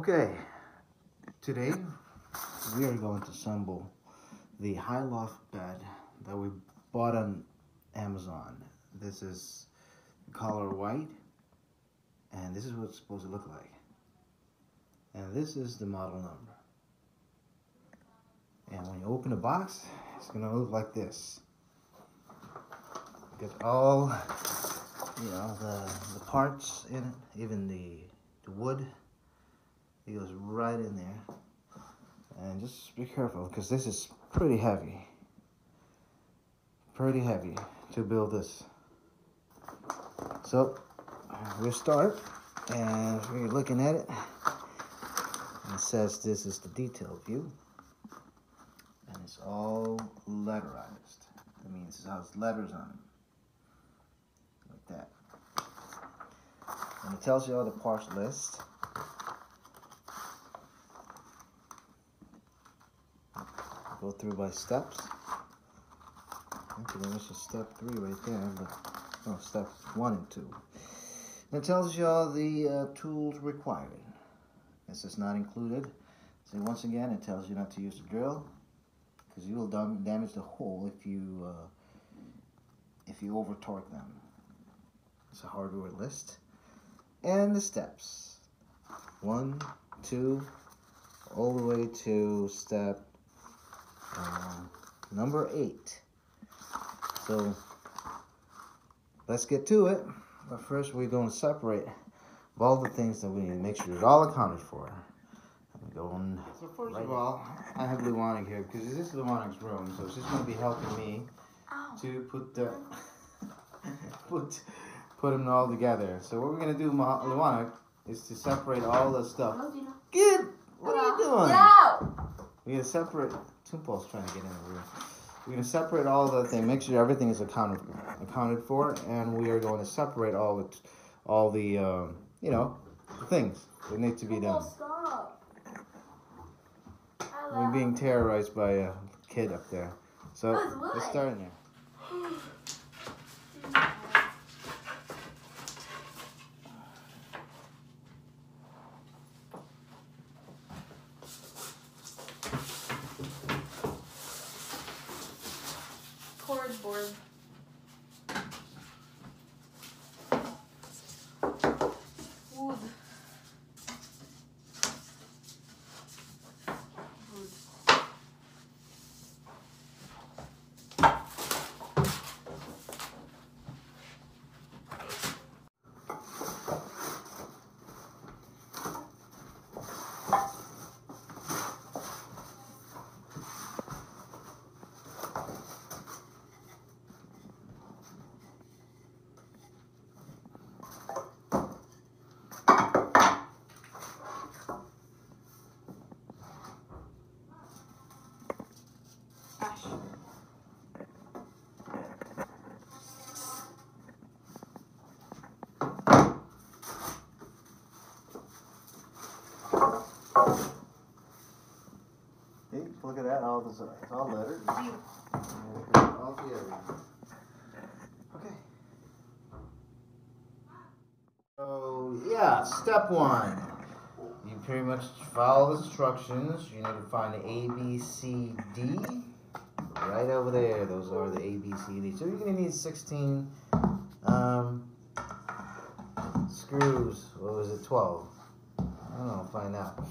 Okay, today we are going to assemble the high loft bed that we bought on Amazon. This is color white, and this is what it's supposed to look like. And this is the model number. And when you open the box, it's gonna look like this. Got all, the parts in it, even the wood. It goes right in there. And just be careful, because this is pretty heavy. Pretty heavy to build this. So, we'll start, and we're looking at it. It says this is the detailed view. And it's all letterized. That means it has letters on it. Like that. And it tells you all the parts list. Go through by steps. Okay, this is step 3 right there, but no, step 1 and 2. And it tells you all the tools required. This is not included. So once again, it tells you not to use the drill, because you will damage the hole if you over torque them. It's a hardware list. And the steps. 1, 2, all the way to step number 8. So let's get to it. But first we're going to separate all the things that we need to make sure it's all accounted for. So first of all, I have Luana here because this is Luana's room, so she's going to be helping me to put the put them all together. So what we're going to do, Luana, is to separate all the stuff. Kid, what are you doing? We're going to separate. Tumpol's trying to get in the room. We're going to separate all the things, make sure everything is accounted for, and we are going to separate all the things that need to be done. We're being terrorized by a kid up there. So let's start in there. Cardboard. Wood. Hey, look at that, it's all lettered. All together. Okay. So, yeah, step 1. You pretty much follow the instructions. You need to find the A, B, C, D. Right over there. Those are the A, B, C, D. So you're going to need 16 screws. What was it, 12? I don't know, find out.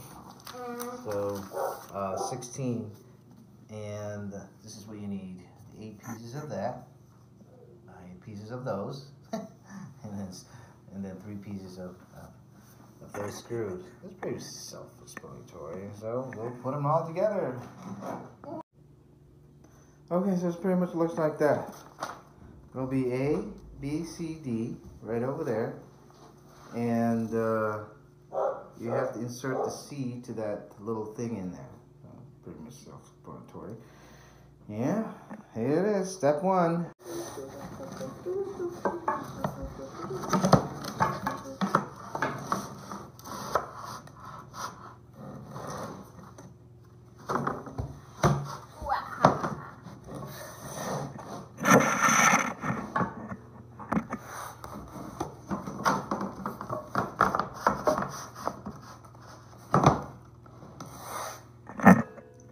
So, 16, and this is what you need. 8 pieces of that, 8 pieces of those, and then 3 pieces of those screws. It's pretty self-explanatory, so we'll put them all together. Okay, so it pretty much looks like that. It'll be A, B, C, D, right over there, and you have to insert the C to that little thing in there. Pretty much self-explanatory. Yeah, here it is, step 1.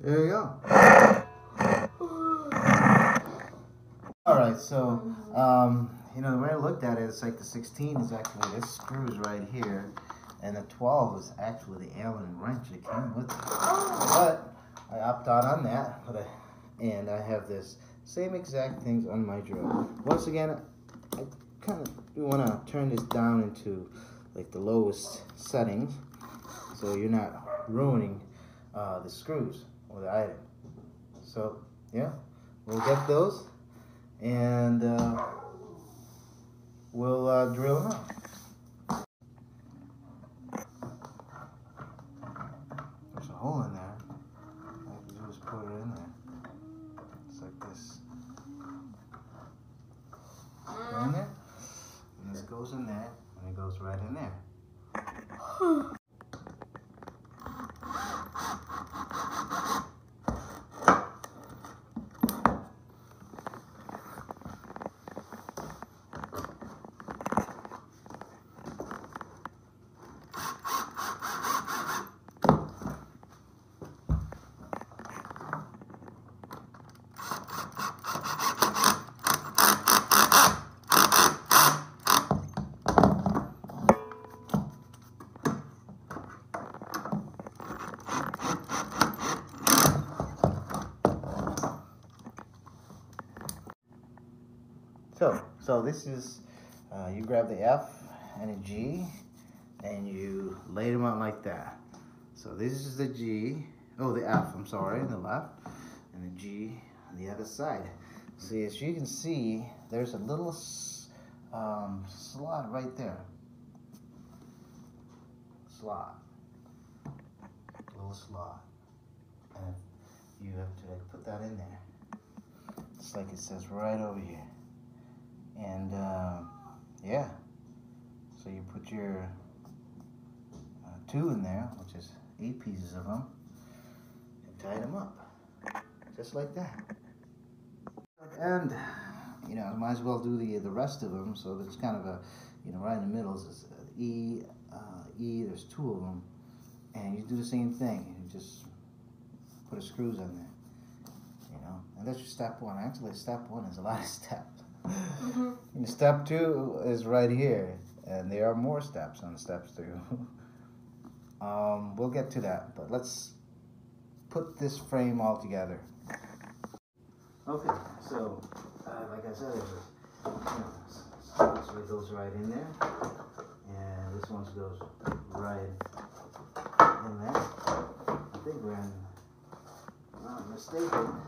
There you go. Alright, so, you know, the way I looked at it, it's like the 16 is actually this screws right here, and the 12 is actually the Allen wrench that came with it. But I opted out on that, and I have this same exact things on my drill. Once again, I kind of want to turn this down into like the lowest settings, so you're not ruining the screws or the item. So, yeah, we'll get those. And we'll drill them out. There's a hole in there. All I have to do is put it in there. It's like this. Go in there. And this goes in there. And it goes right in there. So this is, you grab the F and a G, and you lay them out like that. So this is the G, the F, I'm sorry, on the left, and the G on the other side. See, as you can see, there's a little slot right there. Little slot. And you have to put that in there. Just like it says right over here. And yeah, so you put your 2 in there, which is 8 pieces of them, and tie them up, just like that. And you know, might as well do the rest of them. So there's kind of a, you know, right in the middle is E. There's 2 of them, and you do the same thing. You just put the screws on there, you know, and that's your step 1. Actually, step 1 is a lot of steps. And step 2 is right here, and there are more steps on steps 2. We'll get to that, but let's put this frame all together. Okay, so like I said, this goes right in there, and this one goes right in there. I think we're not mistaken.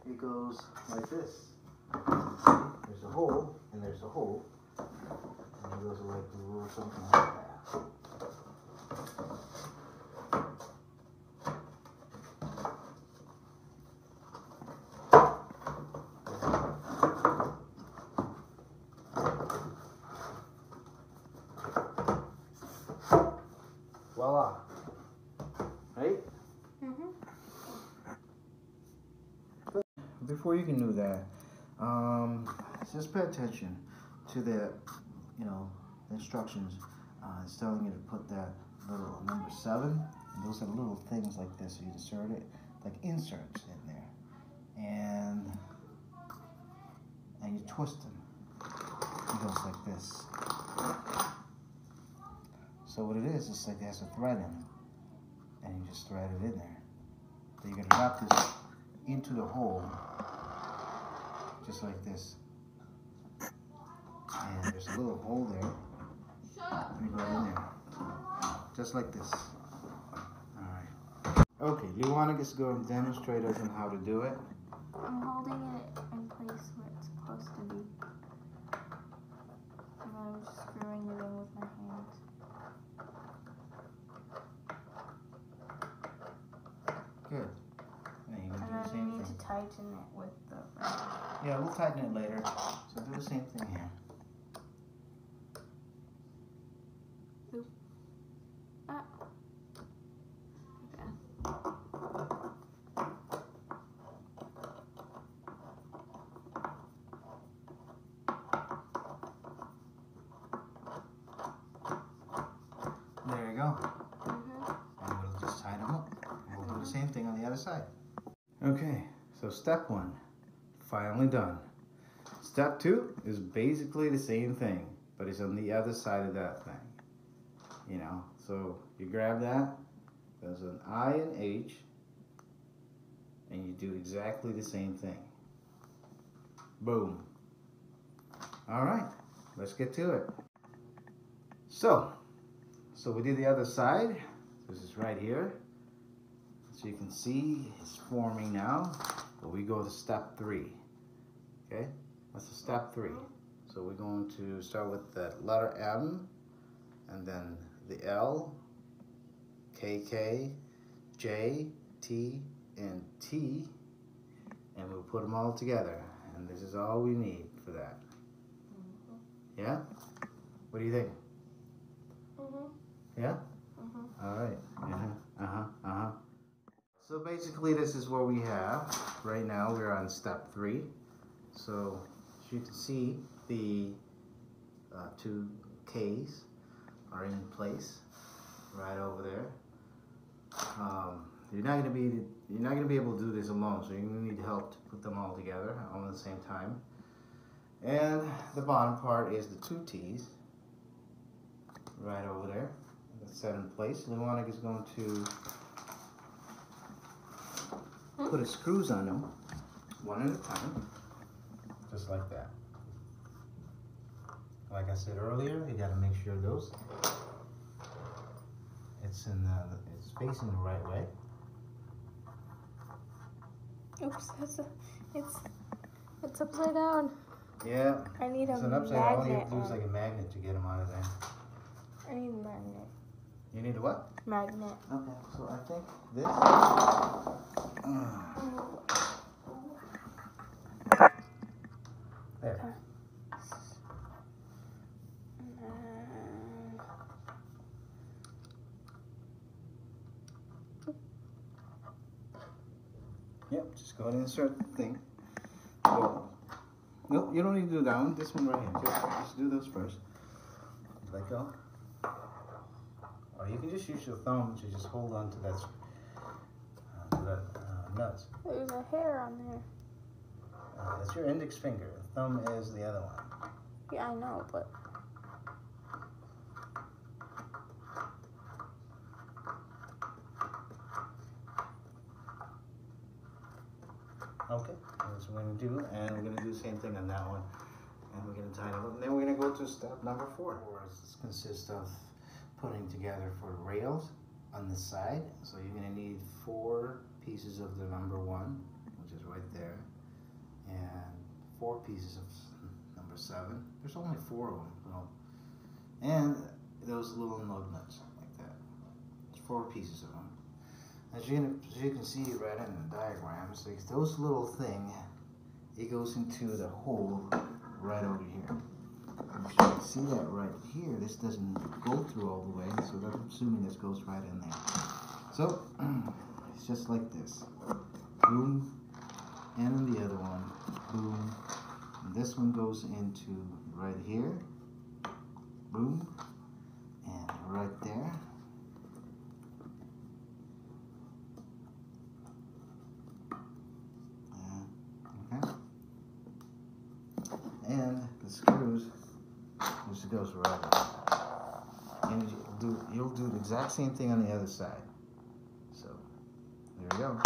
It goes like this. There's a hole, and there's a hole, and it goes like something like that. Voila. Right? Before you can do that, just pay attention to the, you know, the instructions. It's telling you to put that little number 7. And those are little things like this. So you insert it, like inserts in there, and you twist them. It goes like this. So what it is, it's like it has a thread in it, and you just thread it in there. So you're gonna wrap this into the hole, just like this. And there's a little hole there. And you go in there, just like this. All right. Okay, do you want to just go and demonstrate us on how to do it? I'm holding it in place where it's supposed to be, and I'm just screwing it in with my hands. Good. And then you And do the then same we need thing. to tighten it with the wrench. Yeah, we'll tighten it later. So do the same thing here. Oop. Ah. Okay. side. Okay, so step 1, finally done. Step 2 is basically the same thing, but it's on the other side of that thing. You know, so you grab that, there's an I and H, and you do exactly the same thing. Boom. All right, let's get to it. So we did the other side. This is right here. So you can see it's forming now, but we go to step 3. Okay, that's the step 3. So we're going to start with the letter M, and then the L, K, K, J, T, and T, and we'll put them all together. And this is all we need for that. Yeah? What do you think? Yeah? All right. So basically this is what we have. Right now we're on step 3. So as you can see, the 2 K's are in place right over there. You're not gonna be able to do this alone, so you're gonna need help to put them all together all at the same time. And the bottom part is the 2 T's right over there. That's set in place. Luana is going to put the screws on them one at a time, just like that. Like I said earlier, you got to make sure it's facing the right way. Oops, it's upside down. Yeah. I need a upside magnet. down. All you have to do is like a magnet to get them out of there. I need a magnet. You need a what? Magnet. Okay, so I think this. There. Okay. Yep, just go ahead and insert the thing. Go. Nope, you don't need to do that one. This one right here. Just do those first. Let go. Or you can just use your thumb to just hold on to that nuts. There's a hair on there. That's your index finger. Thumb is the other one. Yeah, I know, but... Okay, that's what we're going to do, and we're going to do the same thing on that one. And we're going to tighten it up, and then we're going to go to step number 4. This consists of putting together 4 rails on the side. So you're going to need 4 pieces of the number 1, which is right there, and 4 pieces of number 7. There's only 4 of them, so. And those little lug nuts like that. There's 4 pieces of them. As you can see right in the diagrams, like those little thing, it goes into the hole right over here. As you can see that right here, this doesn't go through all the way, so I'm assuming this goes right in there. So it's just like this. Boom, and then the other one, boom. And this one goes into right here, boom, and right there. And the screws just goes right in. And you'll do the exact same thing on the other side. So there you go.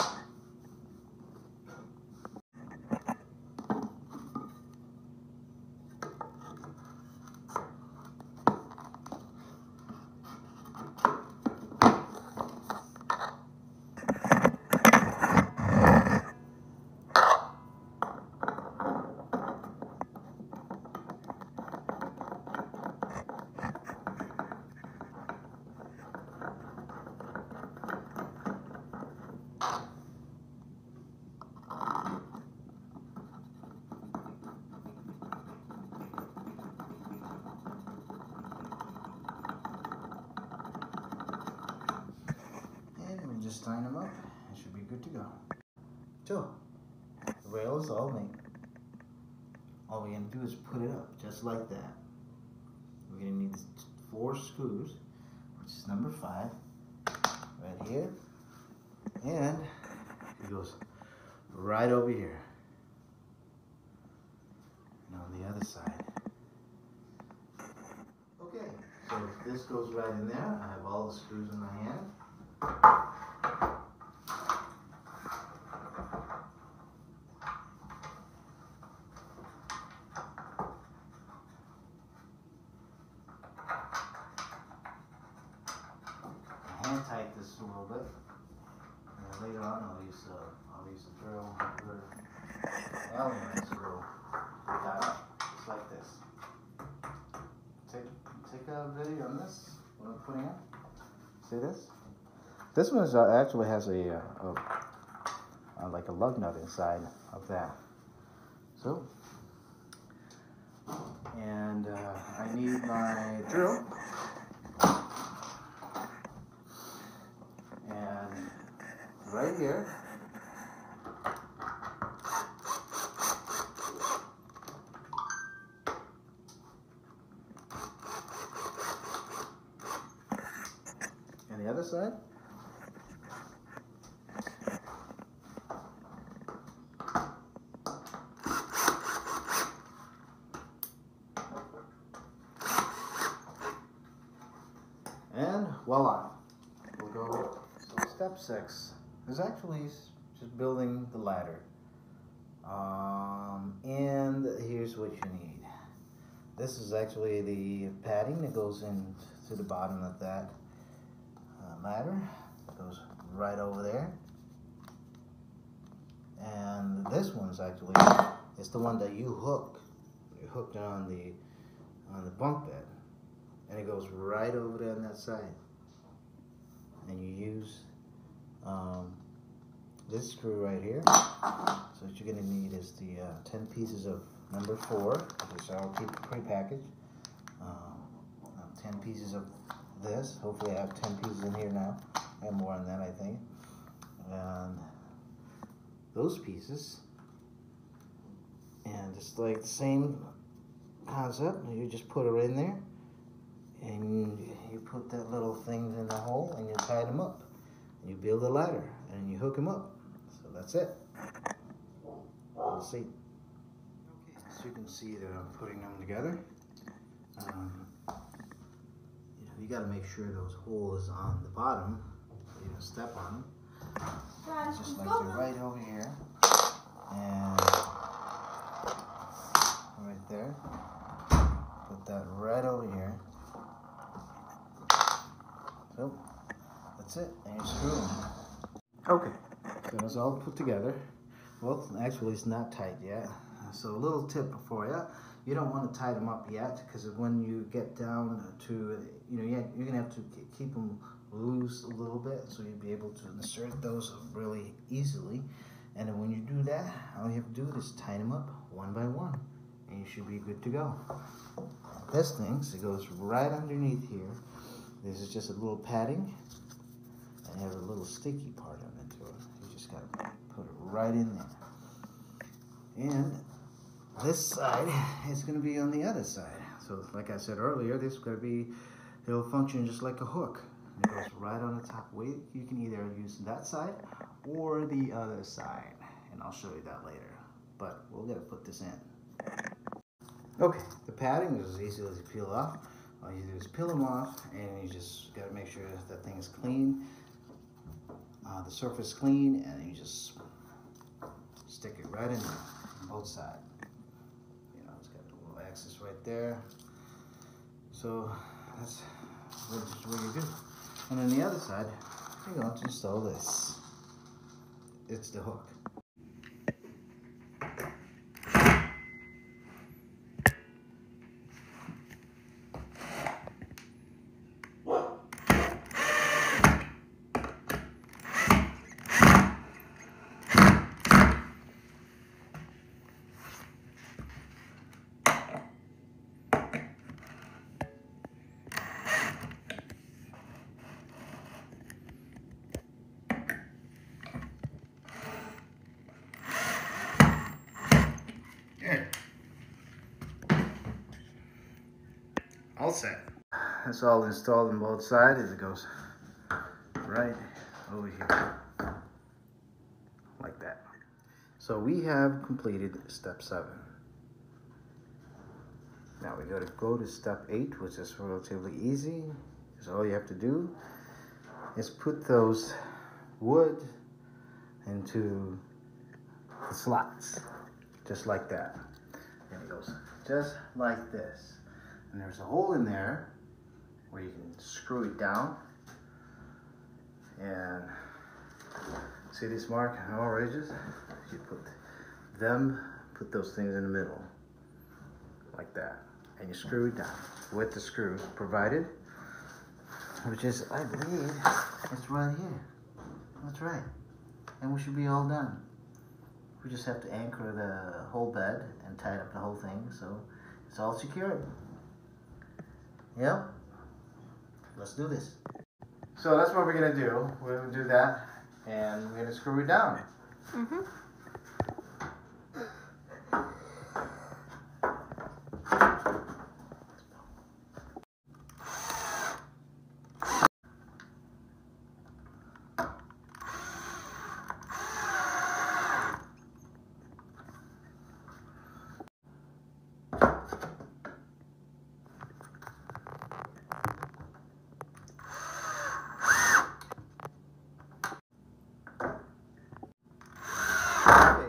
Just tighten them up, it should be good to go. So, the rail is all made. All we're going to do is put it up, just like that. We're going to need 4 screws, which is number 5, right here. And it goes right over here. And on the other side. Okay, so this goes right in there. I have all the screws in my hand. Hand tight this a little bit. And later on I'll use a drill or Allen wrench to go that up, just like this. Take a video on this, what I'm putting in. See this? This one is, actually has a like a lug nut inside of that. So, and I need my drill. And right here, and the other side. And voila, we'll go. So step 6 is actually just building the ladder. And here's what you need. This is actually the padding that goes into the bottom of that ladder. It goes right over there. And this one's actually, it's the one that you hook. You hooked it on the bunk bed. And it goes right over there on that side. And you use this screw right here. So what you're going to need is the 10 pieces of number 4, which I'll keep pre-packaged. 10 pieces of this. Hopefully I have 10 pieces in here now. I have more than that, I think. And those pieces. And it's like the same concept. You just put it in there. And you put that little thing in the hole and you tie them up. And you build a ladder and you hook them up. So that's it. We'll see. Okay, so you can see that I'm putting them together. You got to make sure those holes on the bottom, so you don't step on them. Just like they're right over here. And right there. Put that right over here. So, that's it, and you screw them. Okay, so it's all put together. Well, actually it's not tight yet. So a little tip for you, you don't want to tie them up yet, because when you get down to, you're going to have to keep them loose a little bit, so you'll be able to insert those really easily. And then when you do that, all you have to do is tie them up one by one, and you should be good to go. This thing, so it goes right underneath here. This is just a little padding, and it has a little sticky part on it to it. You just got to put it right in there. And this side is going to be on the other side. So like I said earlier, this is going to be, it'll function just like a hook. It goes right on the top. You can either use that side or the other side, and I'll show you that later. But we're going to put this in. Okay, the padding is as easy as you peel off. All you do is peel them off, and you just got to make sure that thing is clean, the surface clean, and you just stick it right in there on both sides. It's got a little axis right there. So that's just what you do. And on the other side, you're going to install this. It's the hook. All set. It's all installed on both sides as it goes right over here. So we have completed step 7. Now we go to step 8, which is relatively easy. Because all you have to do is put those wood into the slots, just like that. And it goes just like this. And there's a hole in there where you can screw it down. And see this mark on all edges? You put those things in the middle, like that. And you screw it down with the screws provided, which is, I believe, it's right here. That's right. And we should be all done. We just have to anchor the whole bed and tie up the whole thing, so it's all secured. Yep. Let's do this. So that's what we're gonna do. We're gonna do that, and we're gonna screw it down. Mm-hmm.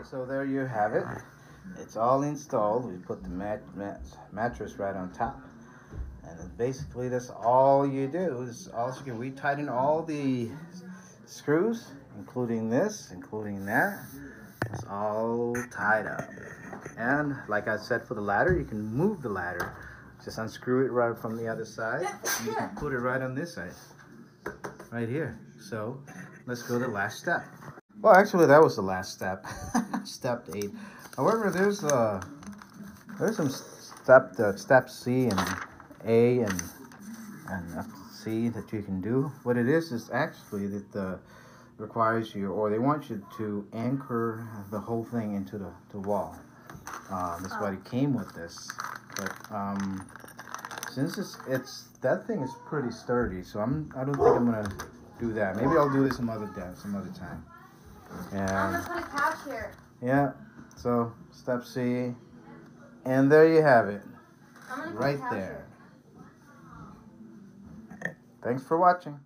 So there you have it. It's all installed. We put the mattress right on top, and then basically that's all you do. Is also we tighten all the screws, including this, including that. It's all tied up. And like I said, for the ladder, you can move the ladder. Just unscrew it right from the other side. And you can put it right on this side, right here. So let's go to the last step. Well, actually, that was the last step. Step 8. However, there's some step C and A and C that you can do. What it is actually that requires you, or they want you to anchor the whole thing into the wall. That's why it came with this. But since that thing is pretty sturdy, so I don't think I'm gonna do that. Maybe I'll do this some other time. And I'm gonna put a couch here. yeah, so step C, and there you have it, I'm gonna put a right couch there. here. Thanks for watching.